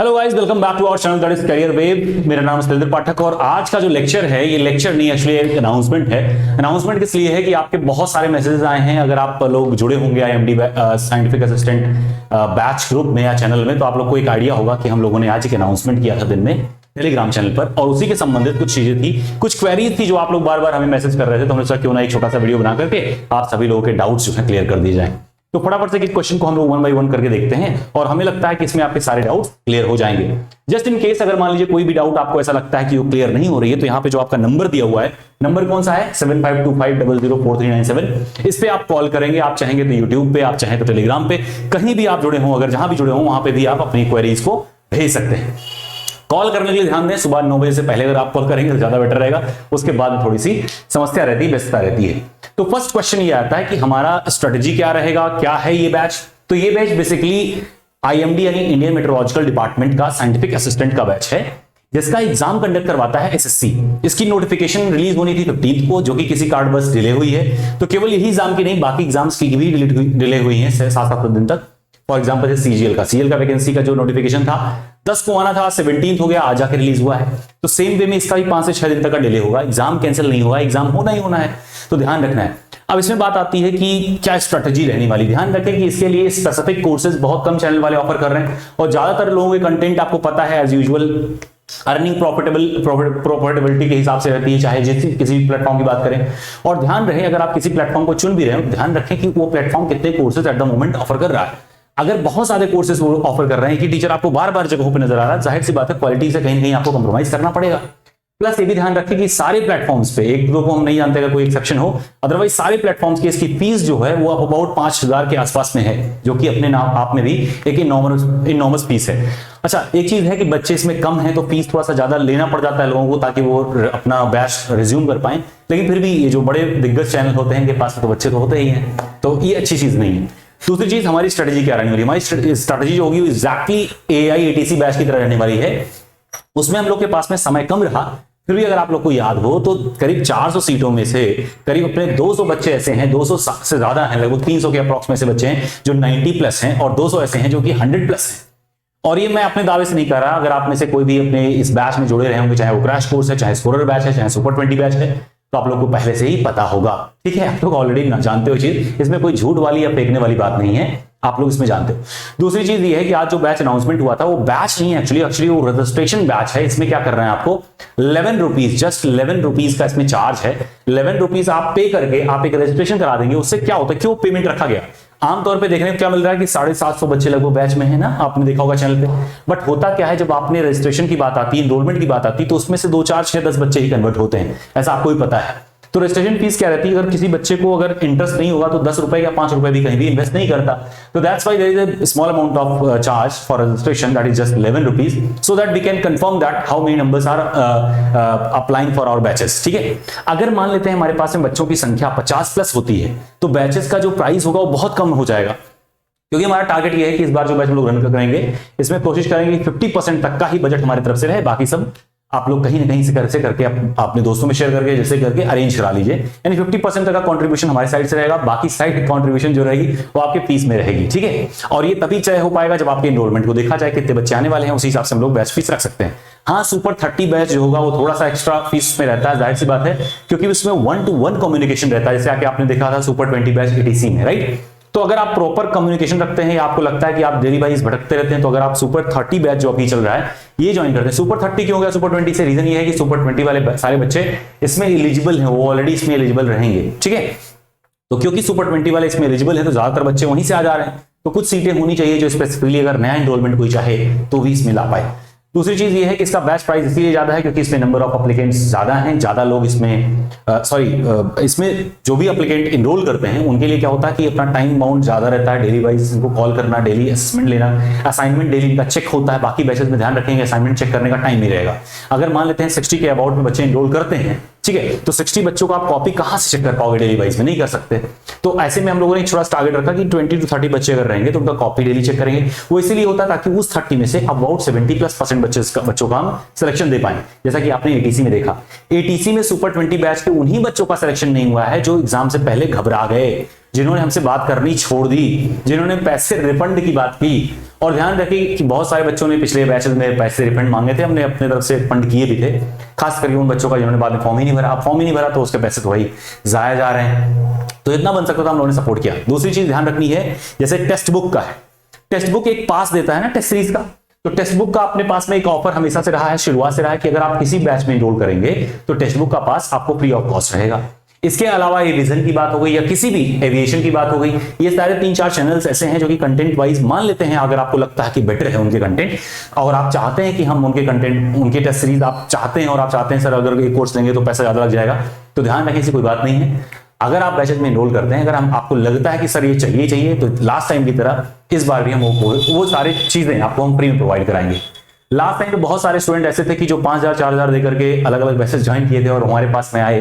Hello guys, welcome back to our channel that is career wave. मेरा नाम है सुरेंद्र पाठक और आज का जो लेक्चर है ये लेक्चर नहीं, एक्चुअली एक अनाउंसमेंट है। अनाउंसमेंट किस लिए है कि आपके बहुत सारे मैसेजेस आए हैं। अगर आप लोग जुड़े होंगे IMD scientific assistant batch group में या चैनल में, तो आप लोग को एक आइडिया होगा कि हम लोगों ने आज एक अनाउंसमेंट किया था दिन में टेलीग्राम चैनल पर, और उसी के संबंधित कुछ चीजें थी, कुछ क्वेरीज थी जो आप लोग बार बार हमें मैसेज कर रहे थे। तो हमने सोचा क्यों ना एक छोटा सा वीडियो बना करके आप सभी लोगों के डाउट्स जो है क्लियर कर दिए जाए। तो फटाफट से एक क्वेश्चन को हम लोग वन बाय वन करके देखते हैं और हमें लगता है कि इसमें आपके सारे डाउट्स क्लियर हो जाएंगे। जस्ट इन केस अगर मान लीजिए कोई भी डाउट आपको ऐसा लगता है कि वो क्लियर नहीं हो रही है, तो यहाँ पे जो आपका नंबर दिया हुआ है, नंबर कौन सा है 7525004397। इस पे आप कॉल करेंगे। आप चाहेंगे तो यूट्यूब पे, आप चाहें तो टेलीग्राम पे, कहीं भी आप जुड़े हो, अगर जहां भी जुड़े हो वहां पे भी आप अपनी क्वेरीज को भेज सकते हैं। कॉल करने के लिए ध्यान दें, सुबह 9 बजे से पहले अगर आप कॉल करेंगे तो ज्यादा बेटर रहेगा। उसके बाद थोड़ी सी समस्या रहती है, व्यस्तता रहती है। तो फर्स्ट क्वेश्चन ये आता है कि हमारा स्ट्रेटजी क्या रहेगा, क्या है ये बैच। तो ये बैच बेसिकली आईएमडी यानी इंडियन मेट्रोलॉजिकल डिपार्टमेंट का साइंटिफिक असिस्टेंट का बैच है, जिसका एग्जाम कंडक्ट करवाता है एसएससी। इसकी नोटिफिकेशन रिलीज होनी थी 15 को, जो कि किसी कारण बस डिले हुई है। तो केवल यही एग्जाम की नहीं, बाकी एग्जाम्स की भी डिले हुई है 7-7 दिन तक। फॉर एग्जाम्पल सीजीएल का वैकेंसी का जो नोटिफिकेशन था 10 को आना था, 17 हो गया, आज जाके रिलीज हुआ है। तो सेम वे में इसका भी 5 से 6 दिन तक का डिले होगा। एग्जाम कैंसिल नहीं होगा, एग्जाम होना ही होना है, तो ध्यान रखना है। अब इसमें बात आती है कि क्या स्ट्रेटजी रहने वाली। ध्यान रखें कि इसके लिए स्पेसिफिक कोर्सेज बहुत कम चैनल वाले ऑफर कर रहे हैं, और ज्यादातर लोगों के कंटेंट आपको पता है एज यूजुअल अर्निंग प्रॉफिटेबिलिटी के हिसाब से रहती है, चाहे किसी भी प्लेटफॉर्म की बात करें। और ध्यान रहे, अगर आप किसी प्लेटफॉर्म को चुन भी रहे हो, ध्यान रखें कि वो प्लेटफॉर्म कितने courses at the moment offer कर रहा है। अगर बहुत सारे कोर्सेज वो ऑफर कर रहे हैं कि टीचर आपको बार बार जगहों पे नजर आ रहा है, जाहिर सी बात है क्वालिटी से कहीं ना कहीं आपको कंप्रोमाइज करना पड़ेगा। प्लस ये भी ध्यान रखें कि सारे प्लेटफॉर्म्स पे, एक दो को हम नहीं जानते अगर कोई एक्सेप्शन हो, अदरवाइज सारे प्लेटफॉर्म्स की इसकी फीस जो है वो अबाउट 5000 के आसपास में है, जो कि अपने नाम आप में भी एक इनॉर्मस फीस है। अच्छा, एक चीज है कि बच्चे इसमें कम है तो फीस थोड़ा सा ज्यादा लेना पड़ जाता है लोगों को, ताकि वो अपना बैच रिज्यूम कर पाए। लेकिन फिर भी ये जो बड़े दिग्गज चैनल होते हैं, इनके पास तो बच्चे तो होते ही हैं, तो ये अच्छी चीज नहीं है। दूसरी चीज, हमारी स्ट्रेटजी क्या रहने वाली है। हमारी स्ट्रेटजी जो होगी एग्जैक्टली एआई एटीसी बैच की तरह रहने वाली है। उसमें हम लोग के पास में समय कम रहा, फिर भी अगर आप लोग को याद हो तो करीब 400 सीटों में से करीब अपने 200 बच्चे ऐसे हैं, 200 से ज्यादा हैं, लगभग 300 के अप्रॉक्स में से बच्चे हैं जो 90 प्लस हैं, और 200 ऐसे हैं जो कि 100 प्लस हैं। और ये मैं अपने दावे से नहीं कर रहा, अगर आप में से कोई भी अपने इस बैच में जुड़े रहे होंगे, चाहे वो क्रैश कोर्स है, चाहे स्कोरर बैच है, चाहे सुपर 20 बैच है, तो आप लोग को पहले से ही पता होगा। ठीक है, आप लोग ऑलरेडी जानते हो चीज, इसमें कोई झूठ वाली या फेंकने वाली बात नहीं है, आप लोग इसमें जानते हो। दूसरी चीज ये है कि आज जो बैच अनाउंसमेंट हुआ था वो बैच नहीं है, एक्चुअली वो रजिस्ट्रेशन बैच है। इसमें क्या कर रहे हैं, आपको 11 रुपीज, जस्ट 11 रुपीज का इसमें चार्ज है। 11 रुपीज आप पे करके आप एक रजिस्ट्रेशन करा देंगे। उससे क्या होता है, क्यों पेमेंट रखा गया, आमतौर पे देखने को क्या मिल रहा है कि 750 बच्चे लगभग बैच में है ना, आपने देखा होगा चैनल पे। बट होता क्या है, जब आपने रजिस्ट्रेशन की बात आती है, एनरोलमेंट की बात आती है, तो उसमें से 2, 4, 6, 10 बच्चे ही कन्वर्ट होते हैं, ऐसा आपको भी पता है। तो रजिस्ट्रेशन फीस क्या रहती है, अगर किसी बच्चे को अगर इंटरेस्ट नहीं होगा तो 10 रुपए या 5 रुपए भी कहीं भी इन्वेस्ट नहीं करता। तो that's why there is a small amount of charge for registration, that is just 11 rupees, so that we can confirm that how many numbers are applying for our batches. ठीक है, अगर मान लेते हैं हमारे पास में बच्चों की संख्या 50 प्लस होती है, तो बैचेस का जो प्राइस होगा वो बहुत कम हो जाएगा, क्योंकि हमारा टारगेट ये है कि इस बार जो बैच हम लोग रन करेंगे, इसमें कोशिश करेंगे कि 50% तक का ही बजट हमारी तरफ से रहे, बाकी सब आप लोग कहीं ना कहीं से करके अपने दोस्तों में शेयर करके जैसे करके अरेंज करा लीजिए। यानी 50% तक का कंट्रीब्यूशन हमारी साइड से रहेगा, बाकी साइड कंट्रीब्यूशन जो रहेगी वो आपके फीस में रहेगी। ठीक है, और ये तभी तय हो पाएगा जब आपके एनरोलमेंट को देखा जाए, कितने बच्चे आने वाले हैं, उसी हिसाब से हम लोग बैच फीस रख सकते हैं। हाँ, सुपर 30 बैच जो होगा वो थोड़ा सा एक्स्ट्रा फीस में रहता है, जाहिर सी बात है, क्योंकि उसमें 1-to-1 कम्युनिकेशन रहता है, जैसे आके आपने देखा था सुपर 20 बैच एटीसी में, राइट। तो अगर आप प्रॉपर कम्युनिकेशन रखते हैं या आपको लगता है कि आप डेली वाइज भटकते रहते हैं, तो अगर आप सुपर 30 बैच जो अभी चल रहा है ये ज्वाइन करते हैं। सुपर 30 क्यों हो गया सुपर 20 से, रीजन ये है कि सुपर 20 वाले सारे बच्चे इसमें एलिजिबल हैं, वो ऑलरेडी इसमें एलिजिबल रहेंगे। ठीक है, तो क्योंकि सुपर 20 वाले इसमें एलिजिबल है, तो ज्यादातर बच्चे वहीं से आ जा रहे हैं। तो कुछ सीटें होनी चाहिए जो स्पेसिफिकली अगर नया एनरोलमेंट कोई चाहे तो भी इसमें ला पाए। दूसरी चीज ये है कि इसका बैच प्राइस इसलिए ज्यादा है क्योंकि इसमें नंबर ऑफ एप्लीकेंट्स ज्यादा हैं, ज्यादा लोग इसमें इसमें जो भी एप्लीकेंट इनरोल करते हैं उनके लिए क्या होता है कि अपना टाइम बाउंड ज्यादा रहता है, डेली वाइज इनको कॉल करना, डेली असेसमेंट लेना, असाइनमेंट डेली इनका चेक होता है। बाकी बैचेस में ध्यान रखेंगे असाइनमेंट चेक करने का टाइम नहीं रहेगा। अगर मान लेते हैं 60 के अबाउट में बच्चे इनरोल करते हैं, ठीक है, तो 60 बच्चों को आप कॉपी कहां से चेक कर पाओगे, डेली वाइज में नहीं कर सकते। तो ऐसे में हम लोगों ने एक छोटा टारगेट रखा कि 20 to 30 बच्चे अगर रहेंगे तो उनका कॉपी डेली चेक करेंगे। वो इसीलिए होता है ताकि उस 30 में से अबाउट 70+ बच्चों का हम सिलेक्शन दे पाए। जैसा कि आपने एटीसी में देखा, एटीसी में सुपर 20 बैच के उन्हीं बच्चों का सिलेक्शन नहीं हुआ है जो एग्जाम से पहले घबरा गए, जिन्होंने हमसे बात करनी छोड़ दी, जिन्होंने पैसे रिफंड की बात की। और ध्यान रखिए कि बहुत सारे बच्चों ने पिछले बैचेस में पैसे रिफंड मांगे थे, हमने अपने तरफ से फंड किए भी थे, खास करके उन बच्चों का जिन्होंने बाद में फॉर्म ही नहीं भरा। अब फॉर्म ही नहीं भरा तो उसके पैसे तो वही जाया जा रहे हैं। तो इतना बन सकता था, हम लोगों ने सपोर्ट किया। दूसरी चीज ध्यान रखनी है, जैसे टेक्स्ट बुक का है, टेक्स्ट बुक एक पास देता है ना टेस्ट सीरीज का, तो टेक्स्ट बुक का अपने पास में एक ऑफर हमेशा से रहा है, शुरुआत से रहा है कि अगर आप किसी बैच में एनरोल करेंगे तो टेक्स्ट बुक का पास आपको फ्री ऑफ कॉस्ट रहेगा। इसके अलावा रिवीजन की बात हो गई या किसी भी एविएशन की बात हो गई, ये सारे 3-4 चैनल्स ऐसे हैं जो कि कंटेंट वाइज मान लेते हैं, अगर आपको लगता है कि बेटर है उनके कंटेंट और आप चाहते हैं कि हम उनके कंटेंट, उनके टेस्ट सीरीज आप चाहते हैं और आप चाहते हैं सर अगर एक कोर्स लेंगे तो पैसा ज्यादा लग जाएगा, तो ध्यान रखें ऐसी कोई बात नहीं है। अगर आप बैचेस में एनरोल करते हैं, अगर हम आपको लगता है कि सर ये चाहिए, तो लास्ट टाइम की तरह इस बार भी हम वो सारी चीजें आपको हम फ्री में प्रोवाइड कराएंगे। लास्ट टाइम तो बहुत सारे स्टूडेंट ऐसे थे कि जो 5,000 4,000 देकर के अलग अलग बैचेस ज्वाइन किए थे और हमारे पास में आए,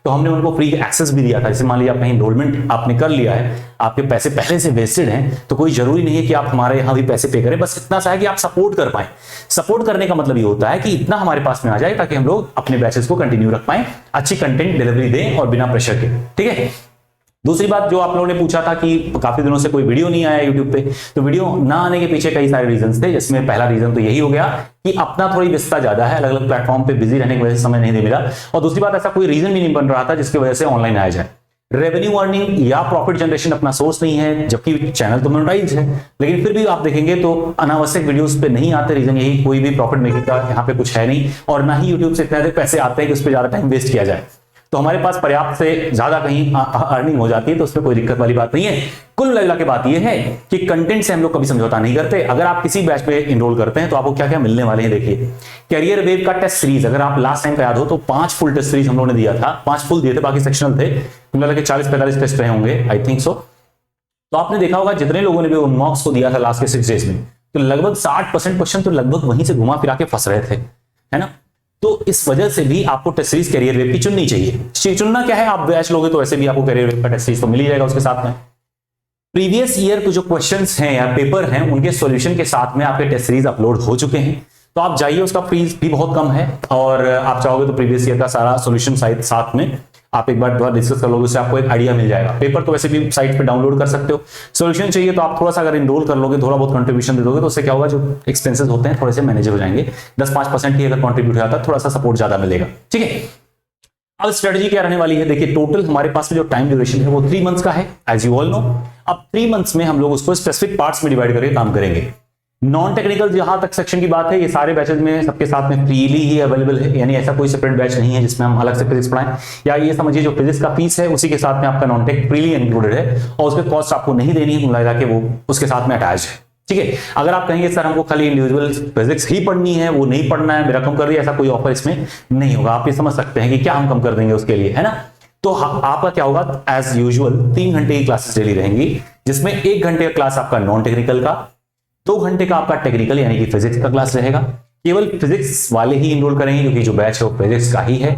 तो हमने उनको फ्री एक्सेस भी दिया था। जैसे मान लीजिए आप कहीं एनरोलमेंट आपने कर लिया है, आपके पैसे पहले से वेस्टेड हैं, तो कोई जरूरी नहीं है कि आप हमारे यहाँ भी पैसे पे करें, बस इतना सा है कि आप सपोर्ट कर पाए। सपोर्ट करने का मतलब ये होता है कि इतना हमारे पास में आ जाए ताकि हम लोग अपने बैचेस को कंटिन्यू रख पाए, अच्छी कंटेंट डिलीवरी दें और बिना प्रेशर के। ठीक है। दूसरी बात जो आप लोगों ने पूछा था कि काफी दिनों से कोई वीडियो नहीं आया YouTube पे, तो वीडियो ना आने के पीछे कई सारे रीजंस थे, जिसमें पहला रीजन तो यही हो गया कि अपना थोड़ी व्यस्तता ज्यादा है, अलग अलग प्लेटफॉर्म पे बिजी रहने की वजह से समय नहीं मिला, और दूसरी बात ऐसा कोई रीजन भी नहीं बन रहा था जिसकी वजह से ऑनलाइन आया जाए। रेवेन्यू अर्निंग या प्रॉफिट जनरेशन अपना सोर्स नहीं है, जबकि चैनल तो मोनेटाइज है, लेकिन फिर भी आप देखेंगे तो अनावश्यक वीडियोस पे नहीं आते। रीजन यही, कोई भी प्रॉफिट मेकिंग का यहाँ पे कुछ है नहीं, और ना ही यूट्यूब से इतने पैसे आते हैं कि उस पर ज्यादा टाइम वेस्ट किया जाए। तो हमारे पास पर्याप्त से ज्यादा कहीं अर्निंग हो जाती है, तो उसमें कोई दिक्कत वाली बात नहीं है। कुल मिला के बात यह है कि कंटेंट से हम लोग कभी समझौता नहीं करते। अगर आप किसी बैच पे एनरोल करते हैं तो आपको क्या क्या मिलने वाले हैं देखिए। कैरियर वेव का टेस्ट सीरीज, अगर आप लास्ट टाइम का याद हो तो 5 फुल टेस्ट सीरीज हम लोगों ने दिया था, 5 फुल दिए थे, बाकी सेक्शनल थे। कुल मिला के 40-45 टेस्ट रहे होंगे, आई थिंक सो। तो आपने देखा होगा जितने लोगों ने भी उन मॉक्स को दिया था लास्ट के 6 डेज में, तो लगभग 60% क्वेश्चन तो लगभग वहीं से घुमा फिरा के फंस रहे थे, है ना। तो इस वजह से भी आपको टेस्ट सीरीज कैरियर वेव की चुननी चाहिए। चुनना क्या है, आप बैच लोगे तो वैसे भी आपको कैरियर वेव का टेस्ट सीरीज तो मिल ही जाएगा उसके साथ में। प्रीवियस ईयर के जो क्वेश्चंस हैं या पेपर हैं उनके सॉल्यूशन के साथ में आपके टेस्ट सीरीज अपलोड हो चुके हैं, तो आप जाइए, उसका फीस भी बहुत कम है, और आप चाहोगे तो प्रीवियस ईयर का सारा सॉल्यूशन साथ में आप एक बार डिस्कस कर लोगे, उससे आपको एक आइडिया मिल जाएगा। पेपर तो वैसे भी साइट पे डाउनलोड कर सकते हो, सॉल्यूशन चाहिए तो आप थोड़ा सा अगर एनरोल कर लोगे, थोड़ा बहुत कंट्रीब्यूशन दे दोगे, तो उससे क्या होगा, जो एक्सपेंसेस होते हैं थोड़े से मैनेज हो जाएंगे। 10-5% ही अगर कंट्रीब्यूट होता है, थोड़ा सा सपोर्ट ज्यादा मिलेगा। ठीक है। अब स्ट्रेटजी क्या रहने वाली है, देखिए टोटल हमारे पास में जो टाइम ड्यूरेशन है वो 3 मंथ्स का है, एज यू ऑल नो। अब 3 मंथ्स में हम लोग उसको स्पेसिफिक पार्ट्स में डिवाइड करके काम करेंगे। नॉन टेक्निकल जहां तक सेक्शन की बात है, ये सारे बैचेज में सबके साथ में फ्रीली ही अवेलेबल है, यानी ऐसा कोई सेपरेट बैच नहीं है जिसमें हम अलग से फिजिक्स पढ़ाएं, या ये समझिए जो फिजिक्स का फीस है उसी के साथ में आपका नॉन टेक फ्रीली इंक्लूडेड है, और उसके कॉस्ट आपको नहीं देनी है, लगा कि वो उसके साथ में अटैच है। ठीक है। अगर आप कहेंगे सर हमको खाली इंडिविजुअल फिजिक्स ही पढ़नी है, वो नहीं पढ़ना है, मेरा कम कर दिया, ऐसा कोई ऑफर इसमें नहीं होगा। आप ये समझ सकते हैं कि क्या हम कम कर देंगे उसके लिए, है ना। तो आपका क्या होगा, एज यूजुअल 3 घंटे की क्लासेस डेली रहेंगी, जिसमें 1 घंटे का क्लास आपका नॉन टेक्निकल का, 2 घंटे का आपका टेक्निकल यानी कि फिजिक्स का क्लास रहेगा। केवल फिजिक्स वाले ही एनरोल करेंगे क्योंकि जो बैच है वो फिजिक्स का ही है।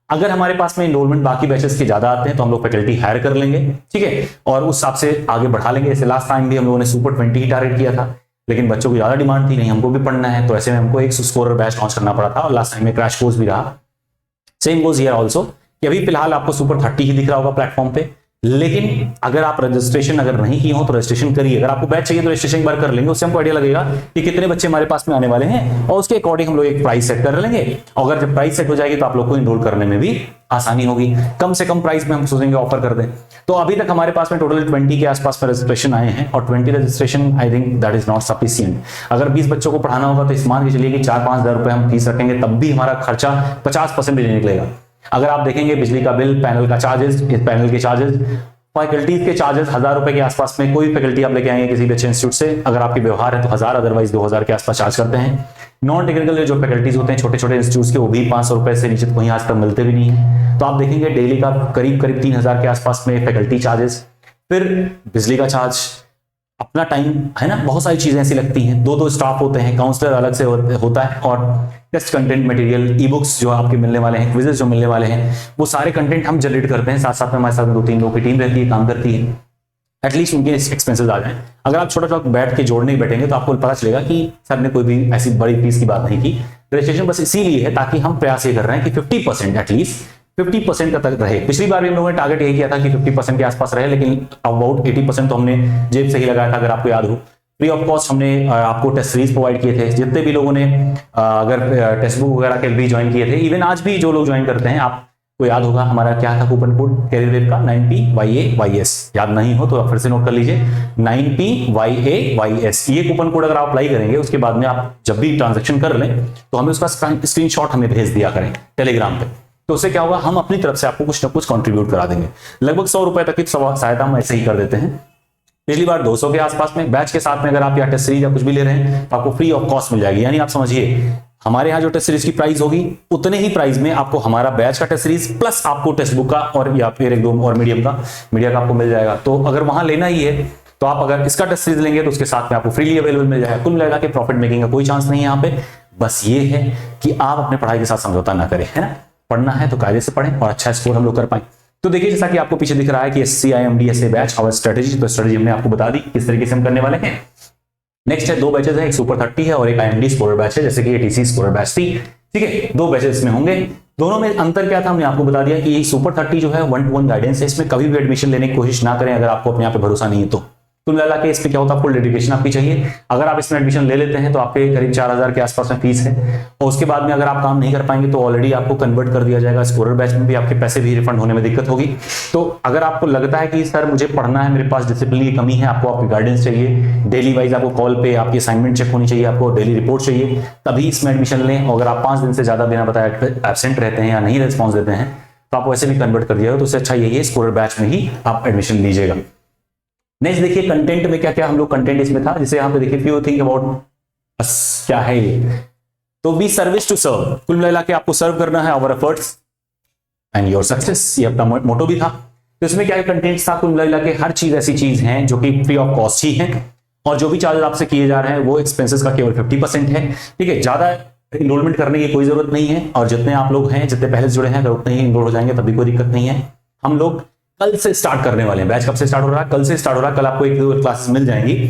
अगर हमारे पास में एनरोलमेंट बाकी बैचेस के ज्यादा आते हैं तो हम लोग फैकल्टी हायर कर लेंगे, ठीक है, और उस हिसाब से आगे बढ़ा लेंगे। जैसे लास्ट टाइम भी हम लोगों ने सुपर 20 ही टारगेट किया था, लेकिन बच्चों को ज्यादा डिमांड थी, नहीं हमको भी पढ़ना है, तो ऐसे में हमको एक स्कोरर बैच लॉन्च करना पड़ा था, और लास्ट टाइम में क्रैश कोर्स भी रहा। सेम गोज हियर आल्सो, कि अभी फिलहाल आपको सुपर 30 ही दिख रहा होगा प्लेटफॉर्म पे, लेकिन अगर आप रजिस्ट्रेशन अगर नहीं किए हो तो रजिस्ट्रेशन करिए। अगर आपको बैच चाहिए तो रजिस्ट्रेशन एक बार कर लेंगे, उससे हमको आइडिया लगेगा कि कितने बच्चे हमारे पास में आने वाले हैं, और उसके अकॉर्डिंग हम लोग एक प्राइस सेट कर लेंगे। और अगर जब प्राइस सेट हो जाएगी तो आप लोग को इनरोल करने में भी आसानी होगी, कम से कम प्राइस में हम सोचेंगे ऑफर कर दें। तो अभी तक हमारे पास में टोटल 20 के आसपास में रजिस्ट्रेशन आए हैं, और 20 registration I think that is not sufficient. अगर 20 बच्चों को पढ़ाना होगा तो इस मान के चलिए कि 4-5 हज़ार रुपए हम फीस रखेंगे, तब भी हमारा खर्चा 50% भी नहीं निकलेगा। अगर आप देखेंगे बिजली का बिल, पैनल का चार्जेस, इस पैनल के चार्जेस, फैकल्टीज के चार्जेस 1000 रुपए के आसपास में, कोई फैकल्टी आप लेके आएंगे किसी भी अच्छे इंस्टीट्यूट से, अगर आपके व्यवहार है तो 1000, अदरवाइज 2000 के आसपास चार्ज करते हैं। नॉन टेक्निकल जो फैकल्टीज होते हैं छोटे छोटे इंस्टीट्यूट्स के, वो भी 500 रुपए से नीचे कहीं आज तक मिलते भी नहीं है। तो आप देखेंगे डेली का करीब 3000 के आसपास में फैकल्टी चार्जेस, फिर बिजली का चार्ज, अपना टाइम, है ना, बहुत सारी चीजें ऐसी लगती हैं। 2 स्टाफ होते हैं, काउंसलर अलग से होता है, और test content material, e books जो आपके मिलने वाले हैं, क्विजेस जो मिलने वाले हैं, वो सारे कंटेंट हम जनरेट करते हैं। साथ साथ में हमारे साथ 2-3 लोगों की टीम रहती है, काम करती है, एटलीस्ट उनके एक्सपेंसेस आ जाए। अगर आप छोटा छोटा बैठ के जोड़ने बैठेंगे तो आपको पता चलेगा कि सर ने कोई भी ऐसी बड़ी फीस की बात नहीं की। रजिस्ट्रेशन बस इसीलिए है ताकि हम प्रयास ये कर रहे हैं कि 50% एटलीस्ट 50% तक रहे। पिछली बार भी हम लोगों ने टारगेट यही किया था कि 50% के आसपास रहे, लेकिन अबाउट 80% तो हमने जेब से ही लगाया था। अगर आपको याद हो, फ्री ऑफ कॉस्ट हमने आपको टेस्ट सीरीज प्रोवाइड किए थे। जितने भी लोगों ने अगर टेक्स्ट बुक वगैरह के भी ज्वाइन किए थे, इवन आज भी जो लोग ज्वाइन करते हैं, आपको याद होगा हमारा क्या था कूपन कोड कैरियर वेव का 9PYAYS। याद नहीं हो तो आप फिर से नोट कर लीजिए 9PYAYS। ये कूपन कोड अगर आप अप्लाई करेंगे, उसके बाद में आप जब भी ट्रांजेक्शन कर लें तो हमें उसका स्क्रीनशॉट हमें भेज दिया करें टेलीग्राम पे। तो उससे क्या होगा, हम अपनी तरफ से आपको कुछ ना कुछ कंट्रीब्यूट करा देंगे। लगभग 100 रुपए तक की सहायता हम ऐसे ही कर देते हैं। पिछली बार 200 के आसपास में बैच के साथ में अगर आप या टेस्ट सीरीज या कुछ भी ले रहे हैं तो आपको फ्री ऑफ कॉस्ट मिल जाएगी। यानी आप समझिए हमारे यहाँ जो टेस्ट सीरीज की प्राइस होगी, उतने ही प्राइस में आपको हमारा बैच का टेस्ट सीरीज प्लस आपको टेक्स्ट बुक का और या फिर एक दो और मीडिया का आपको मिल जाएगा। तो अगर वहां लेना ही है तो आप अगर इसका टेस्ट सीरीज लेंगे तो उसके साथ में आपको फ्रीली अवेलेबल मिल जाएगा। कुल मिलाकर के प्रॉफिट मेकिंग का कोई चांस नहीं है यहाँ पे। बस ये है कि आप अपने पढ़ाई के साथ समझौता ना करें, है ना। पढ़ना है तो कायदे से पढ़ें और अच्छा स्कोर हम लोग कर पाए। तो देखिए जैसा कि आपको पीछे दिख रहा है कि SCIMDSA बैच और स्ट्रेटेजी, तो स्ट्रेटेजी हमने आपको बता दी किस तरीके से हम करने वाले हैं। नेक्स्ट है 2 बैचेस है, एक सुपर 30 है और एक IMD स्कोरर बैच है, जैसे कि ATC स्कोरर बैच थी। ठीक है, 2 बैचेस में होंगे। दोनों में अंतर क्या था हमने आपको बता दिया कि सुपर 30 जो है 1-to-1 गाइडेंस है। इसमें कभी भी एडमिशन लेने की कोशिश ना करें अगर आपको अपने आप पे भरोसा नहीं है तो। कुल मिला के इस पे क्या होता है, फुल डेडिकेशन आपकी चाहिए। अगर आप इसमें एडमिशन ले लेते हैं तो आपके करीब 4000 के आसपास में फीस है, और उसके बाद में अगर आप काम नहीं कर पाएंगे तो ऑलरेडी आपको कन्वर्ट कर दिया जाएगा स्कोरर बैच में भी, आपके पैसे भी रिफंड होने में दिक्कत होगी। तो अगर आपको लगता है कि सर मुझे पढ़ना है, मेरे पास डिसिप्लिन की कमी है, आपको आपकी गाइडेंस चाहिए, डेली वाइज आपको कॉल पे आपकी असाइनमेंट चेक होनी चाहिए, आपको डेली रिपोर्ट चाहिए, तभी इसमें एडमिशन लें। और अगर आप 5 दिन से ज्यादा बिना बताए एब्सेंट रहते हैं या नहीं रिस्पॉन्स देते हैं तो आप वैसे भी कन्वर्ट कर दिया, तो उससे अच्छा यही है स्कोरर बैच में ही आप एडमिशन लीजिएगा। नेक्स्ट देखिए कंटेंट में क्या क्या हम लोग कंटेंट इसमें था, जैसे यहाँ पे देखिए फ्यू थिंक अबाउट क्या है ये, तो बी सर्विस टू सर्व। कुल मिला के आपको सर्व करना है our efforts and your success, ये अपना मोटो भी था। तो इसमें क्या कंटेंट था, कुल मिला के हर चीज ऐसी चीज है जो कि फ्री ऑफ कॉस्ट ही है, और जो भी चार्जेस आपसे किए जा रहे हैं वो एक्सपेंसेस का केवल 50% है। ठीक है, ज्यादा इनरोलमेंट करने की कोई जरूरत नहीं है, और जितने आप लोग हैं, जितने पहले से जुड़े हैं, अगर उतने ही इनरोल हो जाएंगे तब भी कोई दिक्कत नहीं है। हम लोग कल से स्टार्ट करने वाले हैं। बैच कब से स्टार्ट हो रहा है, कल से स्टार्ट हो रहा है। कल आपको 1-2 क्लासेस मिल जाएंगी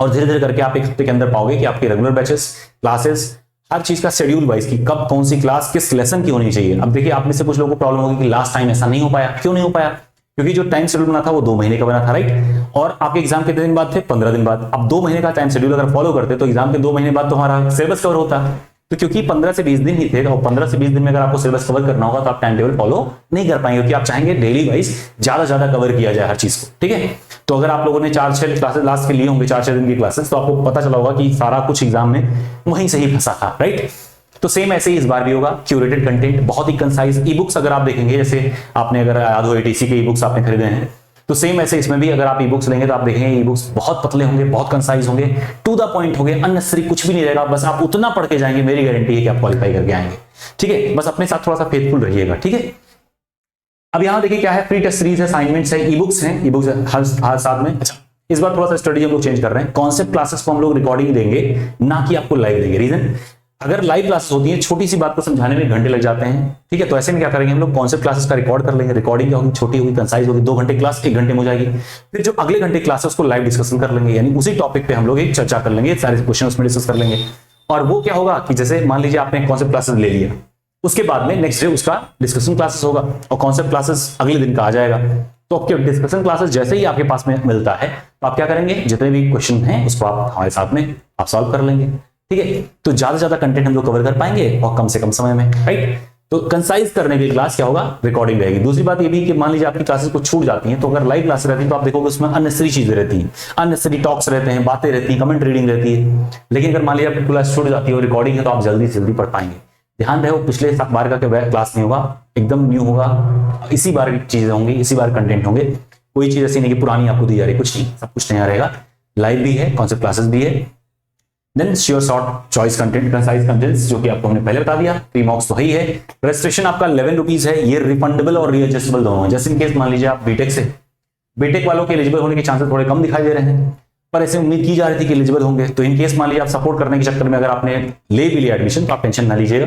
और धीरे धीरे करके आप 1 हफ्ते के अंदर पाओगे कि आपके रेगुलर बैचेस, क्लासेस, हर चीज का शेड्यूल वाइज की कब कौन सी क्लास किस लेसन की होनी चाहिए। अब देखिए आप में से कुछ लोगों को प्रॉब्लम होगी कि लास्ट टाइम ऐसा नहीं हो पाया। क्यों नहीं हो पाया, क्योंकि जो टाइम शेड्यूल बना था वो 2 महीने का बना था, राइट। और आपके एग्जाम कितने दिन बाद थे, 15 दिन बाद। अब 2 महीने का टाइम शेड्यूल अगर फॉलो करते तो एग्जाम के 2 महीने बाद तो हमारा सिलेबस कवर होता। तो क्योंकि 15 से 20 दिन ही थे, और 15 से 20 दिन में अगर आपको सिलेबस कवर करना होगा तो आप टाइम टेबल फॉलो नहीं कर पाएंगे, क्योंकि आप चाहेंगे डेली वाइज ज्यादा कवर किया जाए हर चीज को। ठीक है, तो अगर आप लोगों ने 4-6 क्लासेस लास्ट के लिए होंगे, 4-6 दिन की क्लासेस, तो आपको पता चला होगा कि सारा कुछ एग्जाम में वहीं से ही फंसा था, राइट। तो सेम ऐसे ही इस बार भी होगा। क्यूरेटेड कंटेंट, बहुत ही कंसाइज। ई बुक्स अगर आप देखेंगे, जैसे आपने अगर याद हो ATC के ई बुक्स आपने खरीदे हैं, तो सेम ऐसे इसमें भी अगर आप ई बुक्स लेंगे तो आप देखेंगे ई बुक्स बहुत पतले होंगे, बहुत कंसाइज होंगे, टू द पॉइंट होंगे, अननेसेसरी कुछ भी नहीं रहेगा। बस आप उतना पढ़ के जाएंगे, मेरी गारंटी है कि आप क्वालिफाई करके आएंगे। ठीक है, बस अपने साथ थोड़ा सा फेथफुल रहिएगा। ठीक है, अब यहां देखिए क्या है, फ्री टेस्ट सीरीज है, असाइनमेंट्स है, ई बुक्स है, ई बुक्स हर साथ में। अच्छा, इस बार थोड़ा सा स्टडी हम लोग चेंज कर रहे हैं। कॉन्सेप्ट क्लासेस को हम लोग रिकॉर्डिंग देंगे, ना कि आपको लाइव देंगे। रीजन, अगर लाइव क्लासेस होती है छोटी सी बात को समझाने में घंटे लग जाते हैं। ठीक है, तो ऐसे में क्या करेंगे हम लोग, कॉन्सेप्ट क्लासेस का रिकॉर्ड कर लेंगे। रिकॉर्डिंग क्या होगी, छोटी होगी, कंसाइज होगी, 2 घंटे क्लास 1 घंटे में हो जाएगी। फिर जो अगले घंटे क्लास है उसको लाइव डिस्कशन कर लेंगे, यानी उसी टॉपिक पे हम लोग एक चर्चा कर लेंगे, सारे क्वेश्चन उसमें डिस्कस कर लेंगे। और वो क्या होगा कि जैसे मान लीजिए आपने कॉन्सेप्ट क्लासेस ले लिया, उसके बाद में नेक्स्ट डे उसका डिस्कशन क्लासेस होगा, और कॉन्सेप्ट क्लासेस अगले दिन का आ जाएगा। तो आपके डिस्कशन क्लासेस जैसे ही आपके पास में मिलता है तो आप क्या करेंगे, जितने भी क्वेश्चन हैं उसको आप हमारे साथ में आप सॉल्व कर लेंगे। ठीक है, तो ज्यादा से ज्यादा कंटेंट हम लोग कवर कर पाएंगे और कम से कम समय में, राइट। तो कंसाइज करने की क्लास क्या होगा, रिकॉर्डिंग रहेगी। दूसरी बात ये भी कि मान लीजिए आपकी क्लासेस कुछ छूट जाती हैं, तो अगर लाइव क्लास रहती है तो आप देखोगे उसमें अननेसेसरी चीजें रहती हैं, अननेसेसरी टॉक्स रहते हैं, बातें रहती हैं, कमेंट रीडिंग रहती है। लेकिन अगर मान लीजिए आपकी क्लास छूट जाती है और रिकॉर्डिंग है तो आप जल्दी से जल्दी पढ़ पाएंगे। ध्यान रहे, वो पिछले बार का क्लास नहीं होगा, एकदम न्यू होगा, इसी बार की चीजें होंगी, इसी बार कंटेंट होंगे। कोई चीज ऐसी नहीं कि पुरानी आपको दी जा रही, कुछ नहीं, सब कुछ नया रहेगा। लाइव भी है, कॉन्सेप्ट क्लासेस भी है। Then sure short choice content, concise contents, जो कि आपको हमने पहले बता दिया। फ्री मॉक्स तो ही है। रजिस्ट्रेशन आपका 11 रुपीज है। ये रिफंडेबल और रीएडजस्टेबल दोनों है। जैसे इन केस मान लीजिए आप बीटेक वालों के एलिजिबल होने के चांसेस थोड़े कम दिखाई दे रहे हैं, पर ऐसे उम्मीद की जा रही थी कि एलिजिबल होंगे। तो इन केस मान लीजिए आप सपोर्ट करने के चक्कर में अगर आपने ले भी लिया एडमिशन तो आप टेंशन ना लीजिएगा,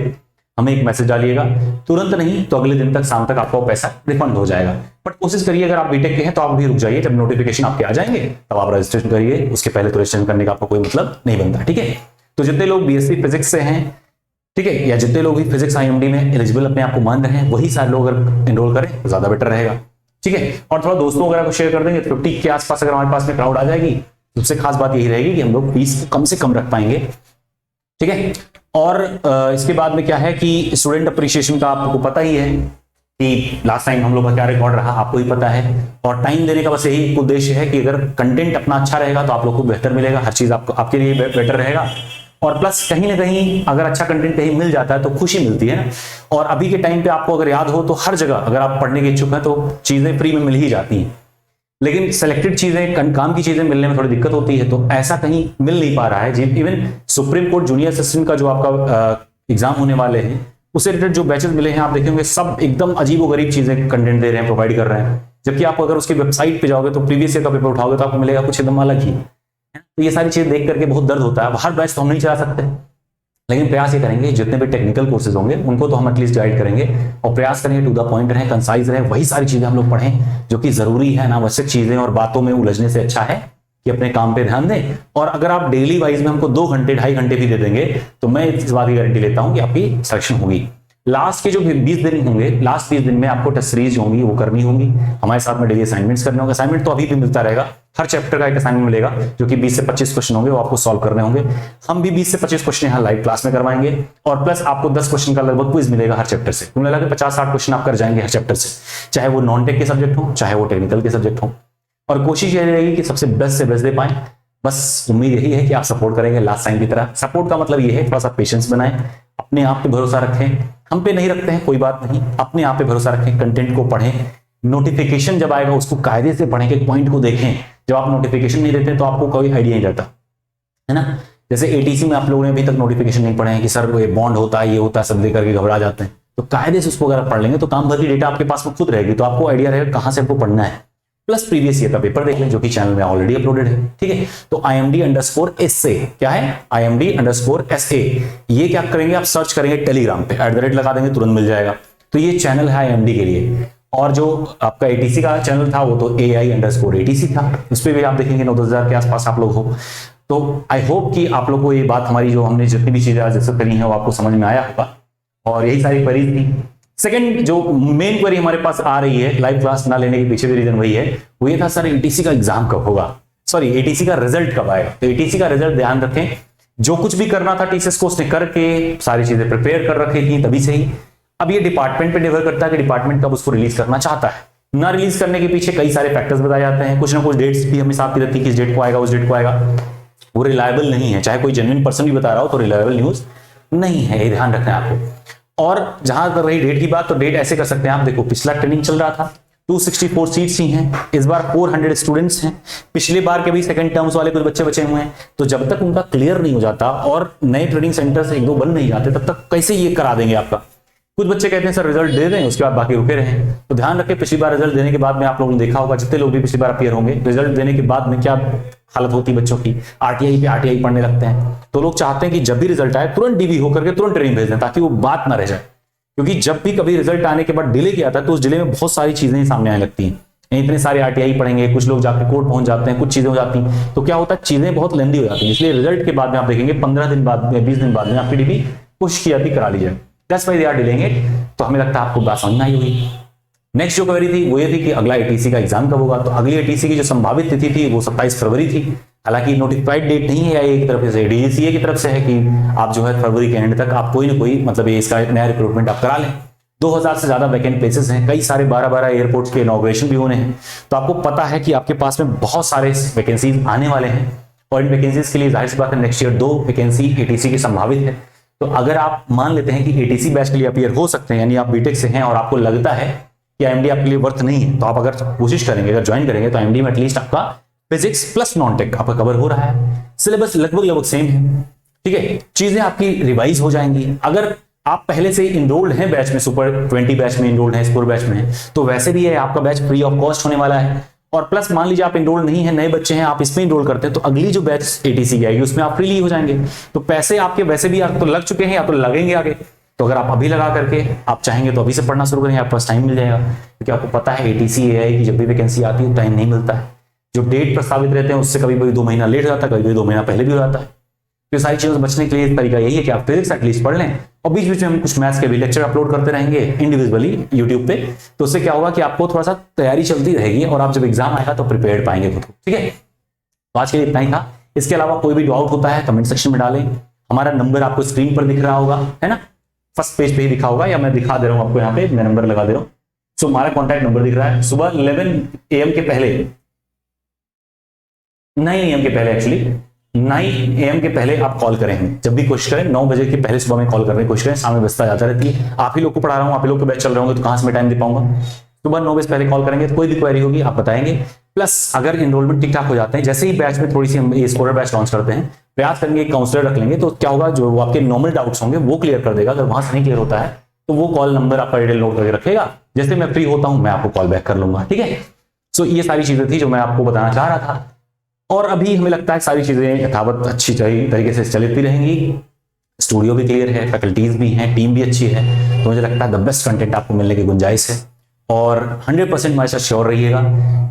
हमें एक मैसेज डालिएगा, तुरंत नहीं तो अगले दिन तक, शाम तक आपको पैसा रिफंड हो जाएगा। बट कोशिश करिए, अगर आप बीटेक के हैं तो आप भी रुक जाइए, जब नोटिफिकेशन आपके आ जाएंगे तब आप रजिस्ट्रेशन करिए, उसके पहले तो रजिस्ट्रेशन करने का आपको कोई मतलब नहीं बनता। ठीक है, तो जितने लोग बीएससी फिजिक्स से हैं ठीक है, या जितने लोग भी फिजिक्स आईएमडी में एलिजिबल अपने आप को मान रहे हैं वही सारे लोग अगर एनरोल करें तो ज्यादा बेटर रहेगा। ठीक है, और थोड़ा दोस्तों वगैरह को शेयर कर देंगे, 50 के आसपास अगर हमारे पास में क्राउड आ जाएगी, सबसे खास बात यही रहेगी कि हम लोग फीस को कम से कम रख पाएंगे। ठीक है, और इसके बाद में क्या है कि स्टूडेंट अप्रिशिएशन का आपको पता ही है कि लास्ट टाइम हम लोग का क्या रिकॉर्ड रहा, आपको ही पता है। और टाइम देने का बस यही एक उद्देश्य है कि अगर कंटेंट अपना अच्छा रहेगा तो आप लोग को बेहतर मिलेगा, हर चीज आपको आपके लिए बेटर रहेगा। और प्लस कहीं ना कहीं अगर अच्छा कंटेंट कहीं मिल जाता है तो खुशी मिलती है ना। और अभी के टाइम पे आपको अगर याद हो तो हर जगह अगर आप पढ़ने के इच्छुक हैं तो चीजें फ्री में मिल ही जाती हैं, लेकिन सेलेक्टेड चीजें, काम की चीजें मिलने में थोड़ी दिक्कत होती है, तो ऐसा कहीं मिल नहीं पा रहा है। Even supreme court junior assistant का जो आपका एग्जाम होने वाले हैं उससे रिलेटेड जो बैचेस मिले हैं, आप देखेंगे सब एकदम अजीबोगरीब चीजें कंटेंट दे रहे हैं, प्रोवाइड कर रहे हैं। जबकि आप अगर उसकी वेबसाइट पे जाओगे तो प्रीवियस ईयर का पेपर उठाओगे तो आपको मिलेगा कुछ एकदम अलग ही। तो ये सारी चीजें देख करके बहुत दर्द होता है। हर बैच तो हम नहीं चला सकते, लेकिन प्रयास ये करेंगे जितने भी टेक्निकल कोर्सेज होंगे उनको तो हम एटलीस्ट गाइड करेंगे और प्रयास करेंगे टू द पॉइंट रहे, कंसाइज रहे, वही सारी चीजें हम लोग पढ़ें जो कि जरूरी है। अनावश्यक चीजें और बातों में उलझने से अच्छा है कि अपने काम पे ध्यान दें। और अगर आप डेली वाइज में हमको 2 घंटे 2.5 घंटे भी दे देंगे तो मैं इस बात की गारंटी लेता हूं कि आपकी सिलेक्शन होगी। लास्ट के जो 20 दिन होंगे, लास्ट 20 दिन में आपको टेस्ट सीरीज होंगी वो करनी होंगी, हमारे साथ में डेली असाइनमेंट्स करने होंगे। असाइनमेंट तो अभी भी मिलता रहेगा, हर चैप्टर का एक असाइनमेंट मिलेगा जो कि 20 से 25 क्वेश्चन होंगे, वो आपको सॉल्व करने होंगे। हम भी 20 से 25 क्वेश्चन यहाँ लाइव क्लास में करवाएंगे और प्लस आपको 10 क्वेश्चन का लगभग क्विज मिलेगा हर चैप्टर से। कुल मिलाकर 50-60 क्वेश्चन आप कर जाएंगे हर चैप्टर से, चाहे वो नॉन टेक के सब्जेक्ट हो चाहे वो टेक्निकल के सब्जेक्ट हो। और कोशिश यही रहेगी कि सबसे बेस्ट से बेस्ट दे पाए। बस उम्मीद यही है कि आप सपोर्ट करेंगे लास्ट टाइम की तरह। सपोर्ट का मतलब ये है थोड़ा सा पेशेंस बनाएं, अपने आप पे भरोसा रखें, हम पे नहीं रखते हैं कोई बात नहीं, अपने आप पे भरोसा रखें, कंटेंट को पढ़ें, नोटिफिकेशन जब आएगा उसको कायदे से पढ़ें, एक पॉइंट को देखें। जब आप नोटिफिकेशन नहीं देते तो आपको कोई आइडिया नहीं रहता है ना। जैसे एटीसी में आप लोगों ने अभी तक नोटिफिकेशन नहीं पढ़े हैं कि सर ये बॉन्ड होता है, ये होता है, सब दे करके घबरा जाते हैं। तो कायदे से उसको अगर पढ़ लेंगे तो काम भर की डेटा आपके पास में खुद रहेगी, तो आपको आइडिया रहेगा कहां से आपको पढ़ना है। प्लस प्रीवियस ईयर का पेपर देख लें जो कि चैनल में ऑलरेडी अपलोडेड है। ठीक है, तो IMD_SA क्या है, IMD_SA ये क्या करेंगे आप सर्च करेंगे टेलीग्राम पे, @ लगा देंगे तुरंत मिल जाएगा। तो ये चैनल है IMD के लिए। और जो आपका ATC का चैनल था वो तो AI_ATC था, उस पर भी आप देखेंगे 9-10 के आसपास आप लोग हो। तो आई होप कि आप लोग को ये बात हमारी जो हमने जितनी भी चीजें आज डिस्कस करी है वो आपको समझ में आया होगा। और यही सारी क्वेरीज थी। सेकंड जो मेन क्वेरी हमारे पास आ रही है लाइव क्लास ना लेने के पीछे भी रीजन वही है, वो ये था सर ATC का एग्जाम कब होगा, सॉरी ATC का रिजल्ट कब आएगा। तो ATC का रिजल्ट ध्यान रखें, जो कुछ भी करना था TCS कोर्स ने करके सारी चीजें प्रिपेयर कर रखी थी तभी से ही। अब ये डिपार्टमेंट पे निर्भर करता है कि डिपार्टमेंट कब उसको रिलीज करना चाहता है। ना रिलीज करने के पीछे कई सारे फैक्टर्स बताए जाते हैं, कुछ ना कुछ डेट्स भी हमें साथ रहती है, किस डेट को आएगा उस डेट को आएगा। वो रिलायबल नहीं है, चाहे कोई जेन्युइन पर्सन भी बता रहा हो तो रिलायबल न्यूज नहीं है, ये ध्यान रखना है आपको। और जहां कर रही डेट की बात, तो डेट ऐसे कर सकते हैं आप, देखो पिछला ट्रेनिंग चल रहा था 264 सीट्स ही हैं, इस बार 400 स्टूडेंट्स हैं, पिछले बार के भी सेकंड टर्म्स वाले कुछ बच्चे बचे हुए हैं। तो जब तक उनका क्लियर नहीं हो जाता और नए ट्रेनिंग सेंटर्स 1-2 बन नहीं जाते तब तक कैसे ये करा देंगे आपका। कुछ बच्चे कहते हैं सर रिजल्ट दे दें उसके बाद बाकी रुके रहें। तो ध्यान रखें, पिछली बार रिजल्ट देने के बाद में आप लोगों ने देखा होगा, जितने लोग भी पिछली बार अपीयर होंगे, रिजल्ट देने के बाद में क्या हालत होती है बच्चों की, RTI पे RTI पढ़ने लगते हैं। तो लोग चाहते हैं कि जब भी रिजल्ट आए तुरंत DB होकर के तुरंत ट्रेनिंग भेज दें ताकि वो बात ना रह जाए। क्योंकि जब भी कभी रिजल्ट आने के बाद डिले किया था तो उस डिले में बहुत सारी चीजें सामने आने लगती हैं। इतने सारे RTI पढ़ेंगे, कुछ लोग जाकर कोर्ट पहुंच जाते हैं, कुछ चीजें हो जाती हैं, तो क्या होता है चीजें बहुत लेंदी हो जाती हैं। इसलिए रिजल्ट के बाद में आप देखेंगे 15 दिन बाद में 20 दिन बाद में आपकी DB पुश की जाती करा ली जाए। That's why they are delaying it. तो हमें लगता है आपको बात समझ में आई होगी। नेक्स्ट जो क्वेरी थी वो ये थी कि अगला ATC का एग्जाम कब होगा। तो अगली ATC की जो संभावित तिथि थी वो 27 फरवरी थी। हालांकि नोटिफाइड डेट नहीं है एक तरफ से, DGCA की तरफ से है कि आप जो है फरवरी के एंड तक आप कोई ना कोई मतलब ये इसका नया रिक्रूटमेंट आप करा लें। 2000 से ज्यादा वैकेंट प्लेसेस हैं, कई सारे 12-12 एयरपोर्ट्स के इनॉग्रेशन भी होने हैं। तो आपको पता है कि आपके पास में बहुत सारे वैकेंसीज आने वाले हैं और इन वैकेंसीज के लिए जाहिर सी बात है नेक्स्ट ईयर 2 वैकेंसी ATC की संभावित है। तो अगर आप मान लेते हैं कि ATC बैच के लिए अपीयर हो सकते हैं, यानी आप बीटेक से हैं और आपको लगता है कि IMD आपके लिए वर्थ नहीं है, तो आप अगर कोशिश करेंगे, अगर ज्वाइन करेंगे तो IMD में एटलीस्ट आपका फिजिक्स प्लस नॉन टेक आपका कवर हो रहा है, सिलेबस लगभग सेम है। ठीक है, चीजें आपकी रिवाइज हो जाएंगी। अगर आप पहले से इनरोल्ड हैं बैच में, सुपर 20 बैच में इनरोल्ड हैं, स्कोर बैच में, तो वैसे भी है आपका बैच फ्री ऑफ कॉस्ट होने वाला है। और प्लस मान लीजिए आप इनरोल नहीं है, नए बच्चे हैं, आप इसमें इनरोल करते हैं तो अगली जो बैच ATC की आएगी उसमें आप फ्रीली हो जाएंगे। तो पैसे आपके वैसे भी आपको लग चुके हैं या तो लगेंगे आगे। तो अगर आप अभी लगा करके आप चाहेंगे तो अभी से पढ़ना शुरू करेंगे, आपके पास टाइम मिल जाएगा। क्योंकि आपको पता है ATC AI की जब भी वैकेंसी आती है टाइम नहीं मिलता है। जो डेट प्रस्तावित रहते हैं उससे कभी कभी 2 महीना लेट हो जाता है, कभी 2 महीना पहले भी हो जाता है। तो सारी चीजों से बचने के लिए तरीका यही है कि आप फिजिक्स एटलीस्ट पढ़ लें, और बीच बीच में हम कुछ मैथ्स के भी लेक्चर अपलोड करते रहेंगे इंडिविजुअली यूट्यूब पे। तो उससे क्या होगा कि आपको थोड़ा सा तैयारी चलती रहेगी और आप जब एग्जाम आएगा तो प्रिपेयर्ड पाएंगे खुद को। ठीक है, तो आज के लिए इतना ही था। इसके अलावा कोई भी डाउट होता है कमेंट सेक्शन में डालें। हमारा नंबर आपको स्क्रीन पर दिख रहा होगा, है ना, फर्स्ट पेज पे ही दिखा होगा, या मैं दिखा दे रहा हूं आपको, यहाँ पे मैं नंबर लगा दे रहा हूं। सो हमारा कॉन्टैक्ट नंबर दिख रहा है। सुबह 11 AM के पहले, 9 AM के पहले, एक्चुअली 9 AM के पहले आप कॉल करें। जब भी कोशिश करें 9 बजे के पहले सुबह में कॉल करने की कोशिश करें। सामने व्यवस्था ज्यादा रहती है, आप ही लोग को पढ़ा रहा हूँ, आप ही लोग के बैच चल रहे होंगे, तो कहां से मैं टाइम दे पाऊंगा। सुबह 9 बजे पहले कॉल करेंगे तो कोई भी क्वेरी होगी आप बताएंगे। प्लस अगर एनरोलमेंट ठीक ठाक हो जाते हैं, जैसे ही बैच में थोड़ी सी हम स्कोरर बैच लॉन्च करते हैं, प्रयास करेंगे काउंसलर रख लेंगे, तो क्या होगा, जो आपके नॉर्मल डाउट्स होंगे वो क्लियर कर देगा। अगर वहां से नहीं क्लियर होता है तो वो कॉल नंबर आपका डिटेल नोट करके रखेगा, जैसे मैं फ्री होता हूं मैं आपको कॉल बैक कर लूंगा। ठीक है, सो ये सारी चीजें थी जो मैं आपको बताना चाह रहा था, और अभी हमें लगता है सारी चीजें यथावत अच्छी तरीके से चलती रहेंगी। स्टूडियो भी क्लियर है, फैकल्टीज भी हैं, टीम भी अच्छी है, तो मुझे लगता है द बेस्ट कंटेंट आपको मिलने की गुंजाइश है। और 100% हमारे साथ श्योर रहिएगा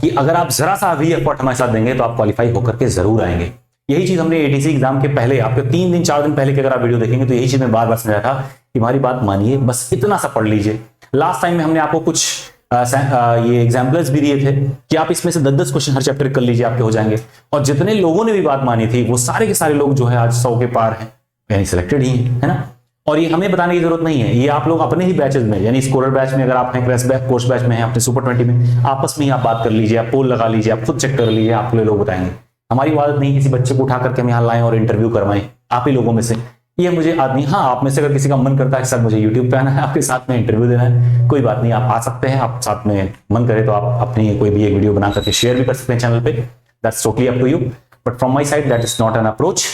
कि अगर आप जरा सा भी एफर्ट हमारे साथ देंगे तो आप क्वालिफाई होकर के जरूर आएंगे। यही चीज हमने एटीसी एग्जाम के पहले, आपके 3 दिन 4 दिन पहले की अगर आप वीडियो देखेंगे तो यही चीज मैं बार बार समझाया था कि हमारी बात मानिए, बस इतना सा पढ़ लीजिए। लास्ट टाइम में हमने आपको कुछ ये एग्जाम्पल्स भी दिए थे कि आप इसमें से 10-10 क्वेश्चन हर चैप्टर कर लीजिए, आपके हो जाएंगे। और जितने लोगों ने भी बात मानी थी वो सारे के सारे लोग जो है आज 100 के पार हैं, यानी सिलेक्टेड ही है ना। और ये हमें बताने की जरूरत नहीं है, ये आप लोग अपने ही बैचेस में, यानी स्कोरर बैच में अगर आप हैं, क्रैश बैच कोर्स बैच में हैं, अपने सुपर 20 में, आपस में ही आप बात कर लीजिए, आप पोल लगा लीजिए, आप खुद चेक कर लीजिए, आपको लोग बताएंगे। हमारी आदत नहीं किसी बच्चे को उठा करके हम यहाँ लाएं और इंटरव्यू करवाएं आप ही लोगों में से, ये मुझे आदमी। हाँ, आप में से अगर किसी का मन करता है सर मुझे यूट्यूब पे आना है, आपके साथ में इंटरव्यू देना है, कोई बात नहीं, आप आ सकते हैं। आप साथ में मन करे तो आप अपनी कोई भी एक वीडियो बना करके शेयर भी कर सकते हैं चैनल पे, that's totally up to you, but from my side that is not an approach.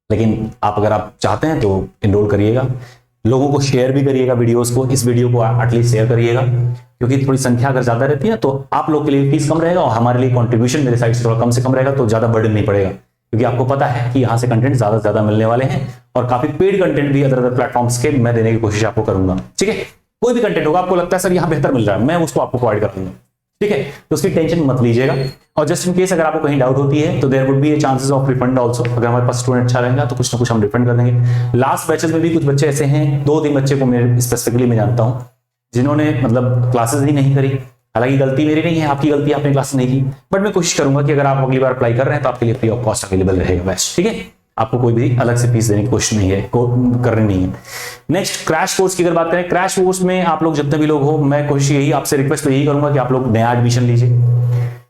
लेकिन आप अगर आप चाहते हैं तो इनरोल करिएगा, लोगों को शेयर भी करिएगा वीडियोस को, इस वीडियो को एटलीस्ट शेयर करिएगा, क्योंकि थोड़ी संख्या अगर ज्यादा रहती है तो आप लोग के लिए फीस कम रहेगा और हमारे लिए कंट्रीब्यूशन मेरे साइड से थोड़ा कम से कम रहेगा, तो ज्यादा बर्डन नहीं पड़ेगा, क्योंकि आपको पता है कि यहाँ से कंटेंट ज्यादा से ज्यादा मिलने वाले हैं, और काफी पेड कंटेंट भी अदर प्लेटफॉर्म्स के मैं देने की कोशिश आपको करूंगा। ठीक है, कोई भी कंटेंट होगा आपको लगता है सर यहाँ बेहतर मिल रहा है, मैं उसको आपको प्रोवाइड कर दूंगा। ठीक है, तो उसकी टेंशन मत लीजिएगा। और जस्ट इन केस अगर आपको कहीं डाउट होती है तो there would be a chances of refund also. अगर हमारे पास स्टूडेंट अच्छा रहेगा तो कुछ ना कुछ हम रिफंड कर देंगे। लास्ट बैचेस में भी कुछ बच्चे ऐसे हैं, 2-3 बच्चे को मैं स्पेसिफिकली मैं जानता हूं जिन्होंने मतलब क्लासेस ही नहीं करी। हालांकि गलती मेरी नहीं है, आपकी गलती, आपने क्लास नहीं की, बट मैं कोशिश करूंगा कि अगर आप अगली बार अप्लाई कर रहे हैं तो आपके लिए फ्री ऑफ कॉस्ट अवेलेबल रहेगा बैच। ठीक है, आपको कोई भी अलग से फीस देने की कोशिश नहीं है, करनी नहीं है। नेक्स्ट क्रैश कोर्स की अगर बात करें, क्रैश कोर्स में आप लोग जितने भी लोग हो, मैं कोशिश यही आपसे रिक्वेस्ट तो यही करूंगा कि आप लोग नया एडमिशन लीजिए,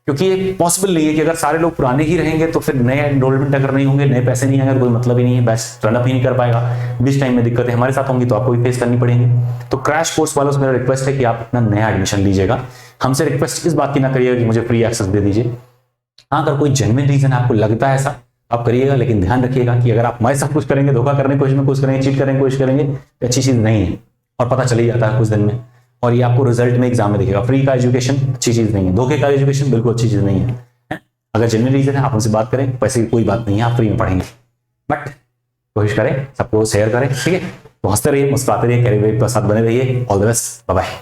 क्योंकि ये पॉसिबल नहीं है कि अगर सारे लोग पुराने ही रहेंगे तो फिर नए एनरोलमेंट अगर नहीं होंगे, नए पैसे नहीं आएंगे, कोई मतलब ही नहीं है, बैच रनअप ही नहीं कर पाएगा। बीच टाइम में दिक्कतें हमारे साथ होंगी तो आपको भी फेस करनी पड़ेंगी। तो क्रैश कोर्स वालों से मेरा रिक्वेस्ट है कि आप अपना नया एडमिशन लीजिएगा। हमसे रिक्वेस्ट इस बात की ना करिएगा कि मुझे फ्री एक्सेस दे दीजिए। हाँ, अगर कोई जेन्युइन रीजन आपको लगता है ऐसा आप करिएगा, लेकिन ध्यान रखिएगा कि अगर आप हमारे साथ कुछ करेंगे, धोखा करने की कोशिश करेंगे, चीट करने की कोशिश करेंगे, तो अच्छी चीज नहीं है और पता चल ही जाता है कुछ दिन में, और ये आपको रिजल्ट में एग्जाम में दिखेगा। फ्री का एजुकेशन अच्छी चीज नहीं है, धोखे का एजुकेशन बिल्कुल अच्छी चीज नहीं है। अगर जेन्युइन रीजन है आप हमसे बात करें, पैसे की कोई बात नहीं है, आप फ्री में पढ़ेंगे, बट कोशिश करें, सबको शेयर करें। ठीक है, तो हंसते रहिए, मुस्कुराते रहिए, कैरियर के साथ बने रहिए। All the best, bye bye.